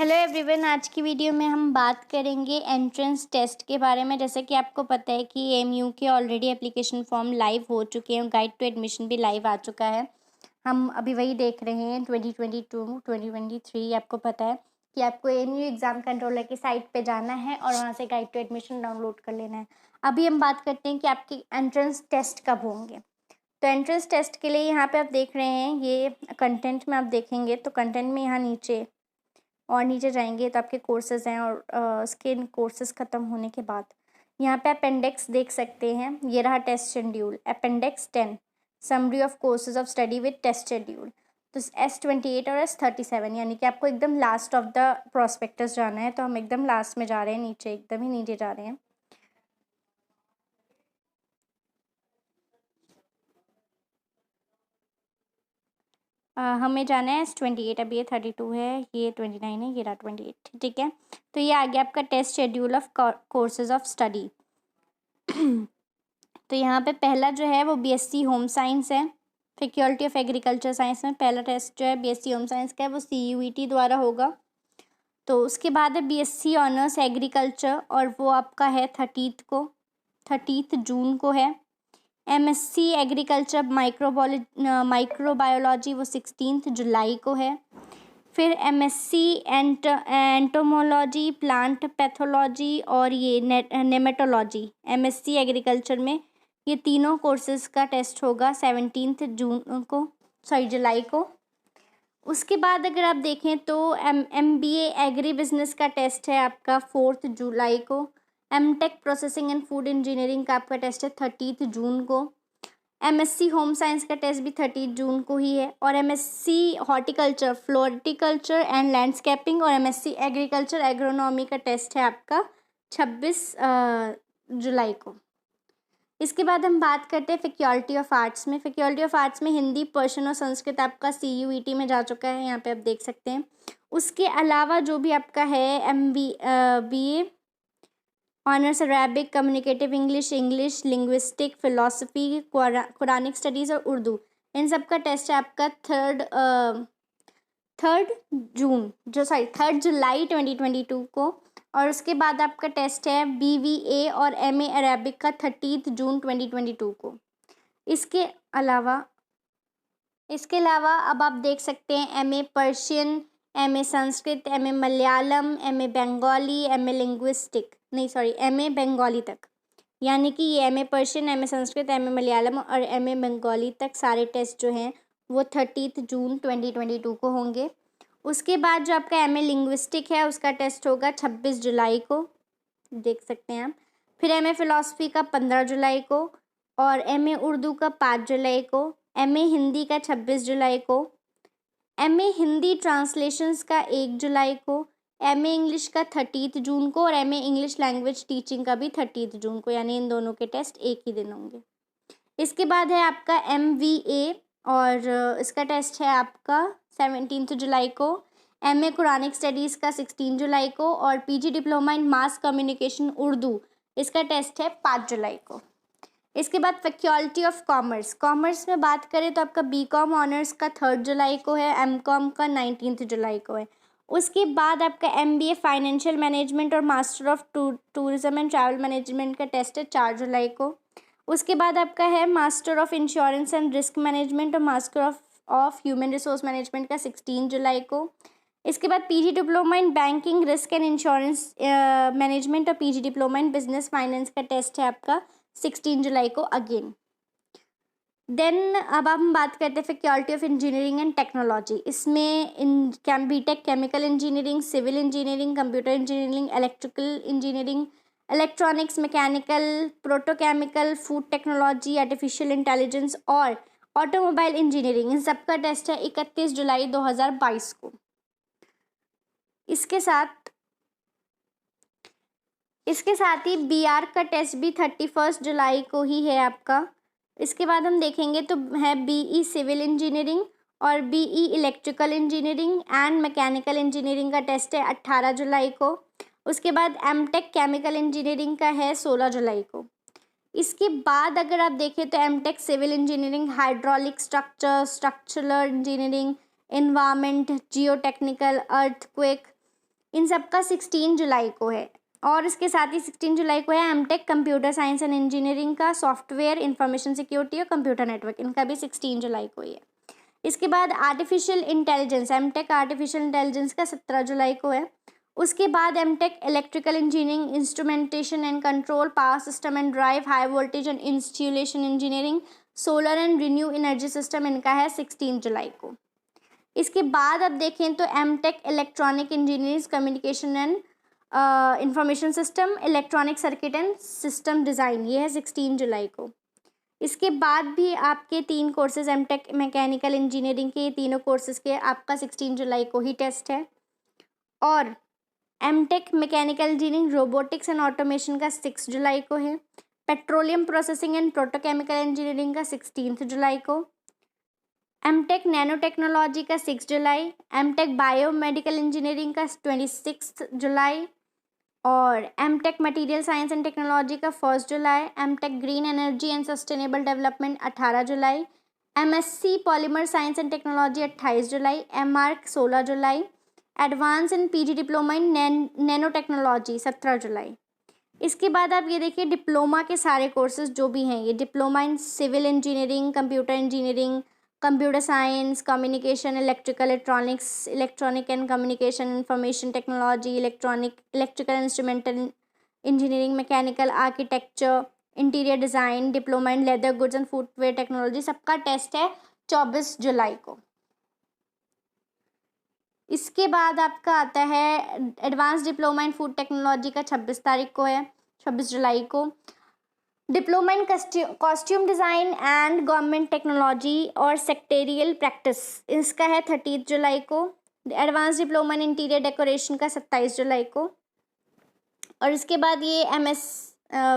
Hello everyone, आज की video में हम बात करेंगे एंट्रेंस टेस्ट के बारे में। जैसे कि आपको पता है कि एएमयू के ऑलरेडी एप्लीकेशन फॉर्म लाइव हो चुके हैं, गाइड टू एडमिशन भी लाइव आ चुका है। हम अभी वही देख रहे हैं 2022 2023। आपको पता है कि आपको एएमयू एग्ज़ाम कंट्रोलर की साइट पे जाना है और वहाँ से गाइड टू एडमिशन डाउनलोड कर लेना है। अभी हम बात करते हैं कि आपके एंट्रेंस टेस्ट कब होंगे। तो एंट्रेंस टेस्ट के लिए यहाँ पे आप देख रहे हैं, ये कंटेंट में आप देखेंगे तो कंटेंट में यहाँ नीचे जाएंगे तो आपके कोर्सेज़ हैं और उसके कोर्सेज़ ख़त्म होने के बाद यहाँ पे अपेंडिक्स देख सकते हैं। ये रहा test schedule, appendix 10 summary of courses of study with test schedule. तो S28 और S37 यानी कि आपको एकदम लास्ट ऑफ द प्रोस्पेक्टस जाना है। तो हम एकदम लास्ट में जा रहे हैं, नीचे एकदम ही नीचे जा रहे हैं। हमें जाना है S28। अब ये 32 है, ये 29 है, ये रहा 28। ठीक है, तो ये आ गया आपका test schedule of courses of study. तो यहाँ पे पहला जो है वो BSc होम साइंस है। फैकल्टी ऑफ एग्रीकल्चर साइंस में पहला टेस्ट जो है BSc होम साइंस का है, वो CUET द्वारा होगा। तो उसके बाद है BSc ऑनर्स एग्रीकल्चर और वो आपका है 30 जून को है। MSc एग्रीकल्चर माइक्रोबायोलॉजी वो 16 जुलाई को है। फिर MSc एंटोमोलॉजी प्लांट पैथोलॉजी और ये नेमेटोलॉजी MSc एग्रीकल्चर में ये तीनों कोर्सेज़ का टेस्ट होगा 17 जुलाई को। उसके बाद अगर आप देखें तो MBA एग्री बिजनेस का टेस्ट है आपका 4 जुलाई को। MTech processing and food engineering का आपका टेस्ट है 30 जून को। MSc होम साइंस का टेस्ट भी 30 जून को ही है। और MSc horticulture floriculture and landscaping और MSc एग्रीकल्चर एग्रोनॉमी का टेस्ट है आपका 26 जुलाई को। इसके बाद हम बात करते हैं फैकल्टी ऑफ आर्ट्स में। फैकल्टी ऑफ आर्ट्स में हिंदी, पर्शियन और संस्कृत आपका CUET में जा चुका है, यहाँ पे आप देख सकते हैं। उसके अलावा जो भी आपका है BA honours Arabic, communicative English, linguistic, philosophy, Quranic studies और उर्दू, इन सब का टेस्ट है आपका 3 जुलाई 2022 को। और उसके बाद आपका टेस्ट है BVA और MA अरेबिक का 30 जून 2022 को। इसके अलावा अब आप देख सकते हैं MA Persian, MA Sanskrit, MA Malayalam, MA Bengali, MA Bengali तक, यानी कि ये MA Persian, MA Sanskrit, MA Malayalam और MA बंगाली तक सारे टेस्ट जो हैं वो 30 जून 2022 को होंगे। उसके बाद जो आपका MA लिंग्विस्टिक है उसका टेस्ट होगा 26 जुलाई को, देख सकते हैं आप। फिर MA फिलोसफी का 15 जुलाई को और MA उर्दू का 5 जुलाई को, MA हिंदी का 26 जुलाई को, MA हिंदी ट्रांसलेशंस का 1 जुलाई को, MA इंग्लिश का 30 जून को और MA इंग्लिश लैंग्वेज टीचिंग का भी 30 जून को, यानी इन दोनों के टेस्ट एक ही दिन होंगे। इसके बाद है आपका MVA और इसका टेस्ट है आपका 17 जुलाई को। MA कुरानिक स्टडीज़ का 16 जुलाई को और PG डिप्लोमा इन मास कम्युनिकेशन उर्दू, इसका टेस्ट है 5 जुलाई को। इसके बाद फैकल्टी ऑफ कॉमर्स में बात करें तो आपका BCom ऑनर्स का 3 जुलाई को है, MCom का 19 जुलाई को है। उसके बाद आपका MBA फाइनेंशियल मैनेजमेंट और master of tourism and travel management का टेस्ट है 4 जुलाई को। उसके बाद आपका है master of insurance and risk management और master of human resource management का 16 जुलाई को। इसके बाद PG diploma in banking, risk and insurance management और PG diploma in business finance का टेस्ट है आपका 16 जुलाई को अगेन। देन अब हम बात करते हैं faculty of engineering and technology. इसमें BTech chemical engineering, civil engineering, computer engineering, electrical engineering, electronics, mechanical, petrochemical, food technology, artificial intelligence और ऑटोमोबाइल इंजीनियरिंग, इन सब का टेस्ट है 31 जुलाई 2022 को। इसके साथ ही BR का टेस्ट भी 31 जुलाई को ही है आपका। इसके बाद हम देखेंगे तो है BE सिविल इंजीनियरिंग और BE electrical engineering and mechanical engineering का टेस्ट है 18 जुलाई को। उसके बाद MTech केमिकल इंजीनियरिंग का है 16 जुलाई को। इसके बाद अगर आप देखें तो MTech civil engineering, hydraulic structural engineering, environment, geotechnical, earthquake, इन सब का 16 जुलाई को है। और इसके साथ ही 16 जुलाई को है MTech computer science and engineering का, सॉफ्टवेयर इंफॉर्मेशन सिक्योरिटी और कंप्यूटर नेटवर्क, इनका भी 16 जुलाई को ही है। इसके बाद artificial intelligence, MTech artificial intelligence का 17 जुलाई को है। उसके बाद MTech electrical engineering, instrumentation and control, power system and drive, high voltage and installation engineering, solar and renew energy system, इनका है 16 जुलाई को। इसके बाद अब देखें तो MTech electronic engineering, communication and information system, electronic circuit and system design, ये है 16 जुलाई को। इसके बाद भी आपके 3 कोर्सेज एमटेक मैकेनिकल इंजीनियरिंग के, ये तीनों कोर्सेज के आपका 16 जुलाई को ही टेस्ट है। और MTech mechanical engineering robotics and automation का 6 जुलाई को है। Petroleum processing and protochemical engineering का 16 जुलाई को। एमटेक नैनो टेक्नोलॉजी का 6 जुलाई। एमटेक बायोमेडिकल इंजीनियरिंग का 26 जुलाई। और MTech material science and technology का 1 जुलाई। MTech green energy and sustainable development 18 जुलाई। MSc polymer science and technology 28 जुलाई। एमआर्क 16 जुलाई। Advance in PG diploma in nano technology 17 जुलाई। इसके बाद आप ये देखिए डिप्लोमा के सारे कोर्सेज जो भी हैं, ये diploma in civil engineering, computer engineering, computer science, communication, electrical electronics, electronic and communication, information technology, electrical instrumental engineering, mechanical architecture, interior design, diploma in leather goods and footwear technology, सबका test है 24 जुलाई को। इसके बाद आपका आता है advance diploma in food technology का 26 तारीख को है, 26 जुलाई को। Diploma in costume design and government technology और सेक्टेरियल प्रैक्टिस, इसका है 30 जुलाई को। Advance diploma in interior decoration का 27 जुलाई को। और इसके बाद ये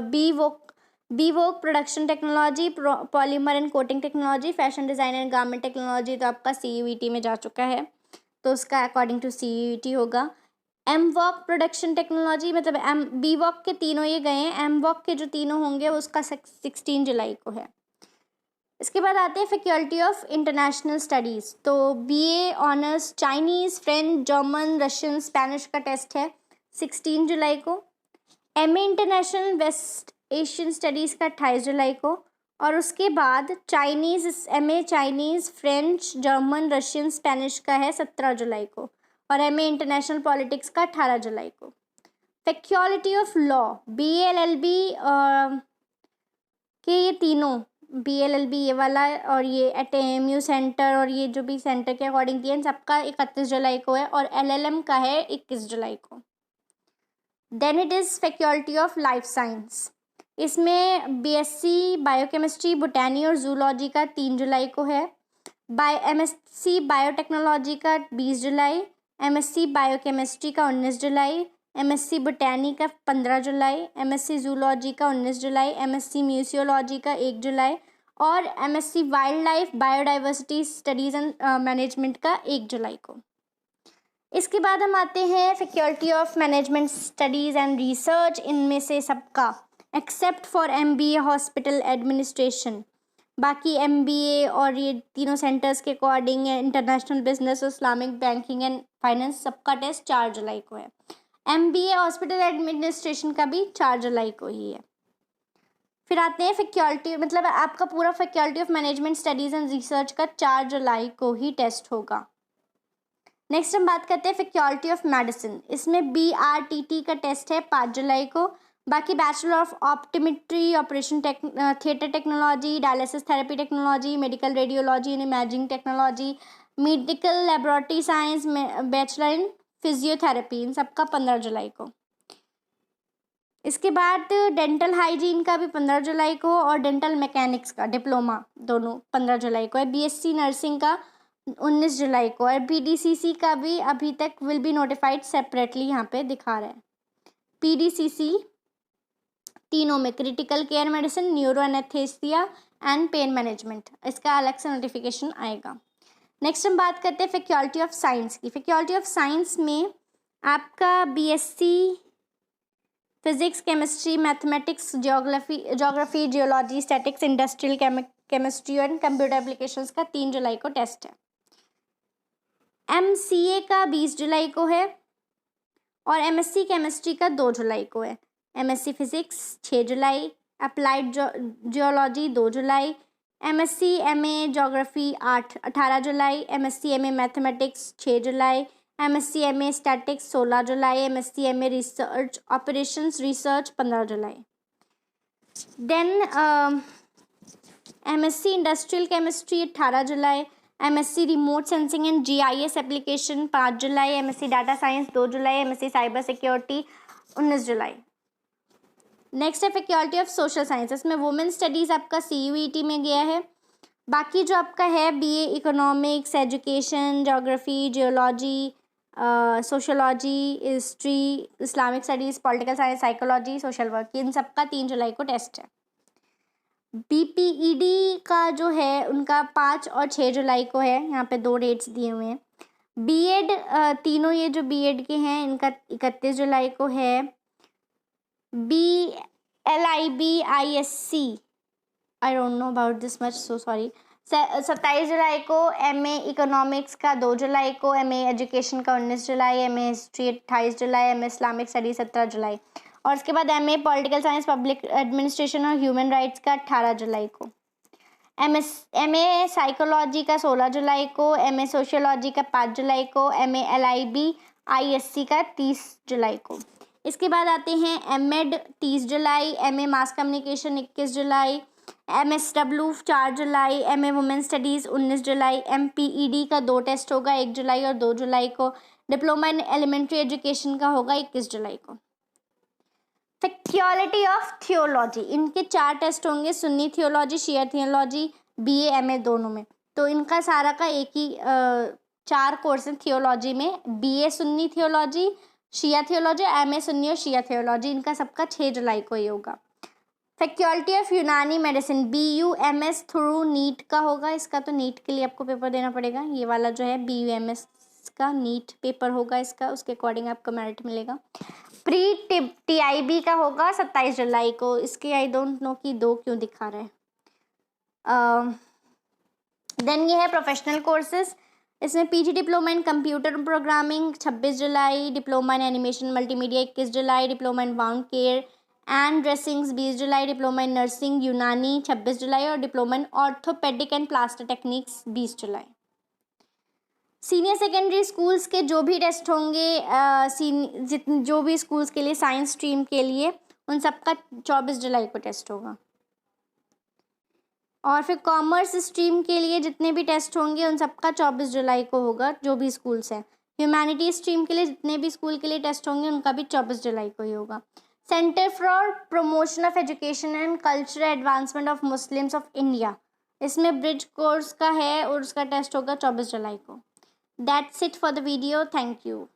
B voc production technology, polymer and coating technology, fashion design and garment technology, तो आपका CUET में जा चुका है, तो उसका अकॉर्डिंग टू CUET होगा। एमवॉक प्रोडक्शन टेक्नोलॉजी, मतलब बीवॉक के तीनों ये गए हैं, एमवॉक के जो तीनों होंगे उसका 16 जुलाई को है। इसके बाद आते हैं फैकल्टी ऑफ इंटरनेशनल स्टडीज़, तो BA honours Chinese, French, German, Russian, Spanish का टेस्ट है 16 जुलाई को। MA international West Asian studies का 28 जुलाई को। और उसके बाद MA Chinese, French, German, Russian, Spanish का है 17 जुलाई को। और MA इंटरनेशनल पॉलिटिक्स का 18 जुलाई को। Faculty of law BA LLB के ये तीनों, BA LLB ये वाला और ये एट AMU सेंटर और ये जो भी सेंटर के अकॉर्डिंग दिए, सबका 31 जुलाई को है। और LLM का है 21 जुलाई को। Then it is faculty of life science, इसमें BSc बायोकेमिस्ट्री, बोटैनी और जूलॉजी का 3 जुलाई को है। MSc बायोटेक्नोलॉजी का 20 जुलाई। MSc बायोकेमिस्ट्री का 19 जुलाई। MSc बोटैनी का 15 जुलाई। MSc जूलॉजी का 19 जुलाई। MSc म्यूसियोलॉजी का 1 जुलाई। और MSc wild life biodiversity studies and management का 1 जुलाई को। इसके बाद हम आते हैं faculty of management studies and research, इनमें से सबका except for MBA hospital administration, बाकी MBA और ये तीनों सेंटर्स के अकॉर्डिंग है, international business, Islamic banking and finance, सबका टेस्ट 4 जुलाई को है। MBA हॉस्पिटल एडमिनिस्ट्रेशन का भी 4 जुलाई को ही है। फिर आते हैं फैकल्टी, मतलब आपका पूरा faculty of management studies and research का 4 जुलाई को ही टेस्ट होगा। नेक्स्ट हम बात करते हैं फैकल्टी ऑफ मेडिसिन, इसमें BRTT का टेस्ट है 5 जुलाई को। बाकी bachelor of optometry, operation theatre technology, dialysis therapy technology, medical radiology and imaging technology, medical laboratory science, bachelor in physiotherapy, इन सबका 15 जुलाई को। इसके बाद डेंटल हाइजीन का भी 15 जुलाई को और डेंटल मैकेनिक्स का डिप्लोमा दोनों 15 जुलाई को है। BSc नर्सिंग का 19 जुलाई को है। PDCC का भी अभी तक विल बी नोटिफाइड सेपरेटली, यहाँ पे दिखा रहे हैं। PDCC तीनों में critical care medicine, neuro anaesthesia and pain management, इसका अलग से नोटिफिकेशन आएगा। नेक्स्ट हम बात करते हैं फैकल्टी ऑफ साइंस की। फैकल्टी ऑफ साइंस में आपका BSc physics, chemistry, mathematics, geography, geology, statics, industrial chemistry and computer applications का 3 जुलाई को टेस्ट है। MCA का 20 जुलाई को है। और MSc केमिस्ट्री का 2 जुलाई को है। MSc फिजिक्स 6 जुलाई, अप्लाइड जियोलॉजी 2 जुलाई, MSc MA जोग्राफी 18 जुलाई, MSc MA मैथमेटिक्स 6 जुलाई, MSc MA स्टैटिक्स 16 जुलाई, MSc MA research operations research 15 जुलाई। देन MSc इंडस्ट्रियल केमिस्ट्री 18 जुलाई, MSc remote sensing and GIS application 5 जुलाई, MSc डाटा साइंस 2 जुलाई, MSc साइबर सिक्योरिटी 19 जुलाई। नेक्स्ट है फैकल्टी ऑफ सोशल साइंसेस में वुमेन स्टडीज़ आपका CUET में गया है। बाकी जो आपका है BA economics, education, geography, geology, sociology, history, Islamic studies, political science, psychology, social work, इन सबका 3 जुलाई को टेस्ट है। BPED का जो है उनका 5 और 6 जुलाई को है, यहाँ पे 2 डेट्स दिए हुए हैं। BEd तीनों ये जो BEd के हैं इनका 31 जुलाई को है। LIB ISC I don't know about this much, so sorry, 27 जुलाई को। MA इकोनॉमिक्स का 2 जुलाई को, MA एजुकेशन का 19 जुलाई, MA हिस्ट्री 28 जुलाई, MA इस्लामिक स्टडी 17 जुलाई, और उसके बाद MA political science, public administration और ह्यूमन राइट्स का 18 जुलाई को। MA साइकोलॉजी का 16 जुलाई को, MA सोशियोलॉजी का 5 जुलाई को, MA LIB ISC का 30 जुलाई को। इसके बाद आते हैं MEd 30 जुलाई, MA मास कम्युनिकेशन 21 जुलाई, MSW 4 जुलाई, MA वुमेन स्टडीज़ 19 जुलाई, MPED का 2 टेस्ट होगा, 1 जुलाई और 2 जुलाई को। डिप्लोमा इन एलिमेंट्री एजुकेशन का होगा 21 जुलाई को। फैकल्टी ऑफ थियोलॉजी, इनके 4 टेस्ट होंगे, सुन्नी थियोलॉजी, शिया थियोलॉजी, BA MA दोनों में। तो इनका सारा का एक ही 4 कोर्स हैं थियोलॉजी में, BA सुन्नी थियोलॉजी, शिया थियोलॉजी, MA सुन्नी और शिया थियोलॉजी, इनका सबका 6 जुलाई को ही होगा। फैकल्टी ऑफ यूनानी मेडिसिन BUMS थ्रू नीट का होगा, इसका तो नीट के लिए आपको पेपर देना पड़ेगा, ये वाला जो है BUMS का नीट पेपर होगा इसका, उसके अकॉर्डिंग आपको मेरिट मिलेगा। प्री TIB का होगा 27 जुलाई को, इसके आई डोंट नो कि 2 क्यों दिखा रहे हैं। देन ये है प्रोफेशनल कोर्सेज, इसमें PG diploma in computer programming 26 July, diploma in animation multimedia 21 July, diploma in wound care and dressings 20 July, diploma in nursing यूनानी 26 जुलाई और diploma in orthopaedic and plaster techniques 20 July. Senior secondary schools के जो भी test होंगे, जो भी schools के लिए साइंस स्ट्रीम के लिए, उन सबका 24 जुलाई को टेस्ट होगा। और फिर कॉमर्स स्ट्रीम के लिए जितने भी टेस्ट होंगे उन सबका 24 जुलाई को होगा, जो भी स्कूल्स हैं। ह्यूमैनिटी स्ट्रीम के लिए जितने भी स्कूल के लिए टेस्ट होंगे उनका भी 24 जुलाई को ही होगा। Centre for promotion of education and cultural advancement of Muslims of India, इसमें ब्रिज कोर्स का है और उसका टेस्ट होगा 24 जुलाई को। That's it for the video, thank you.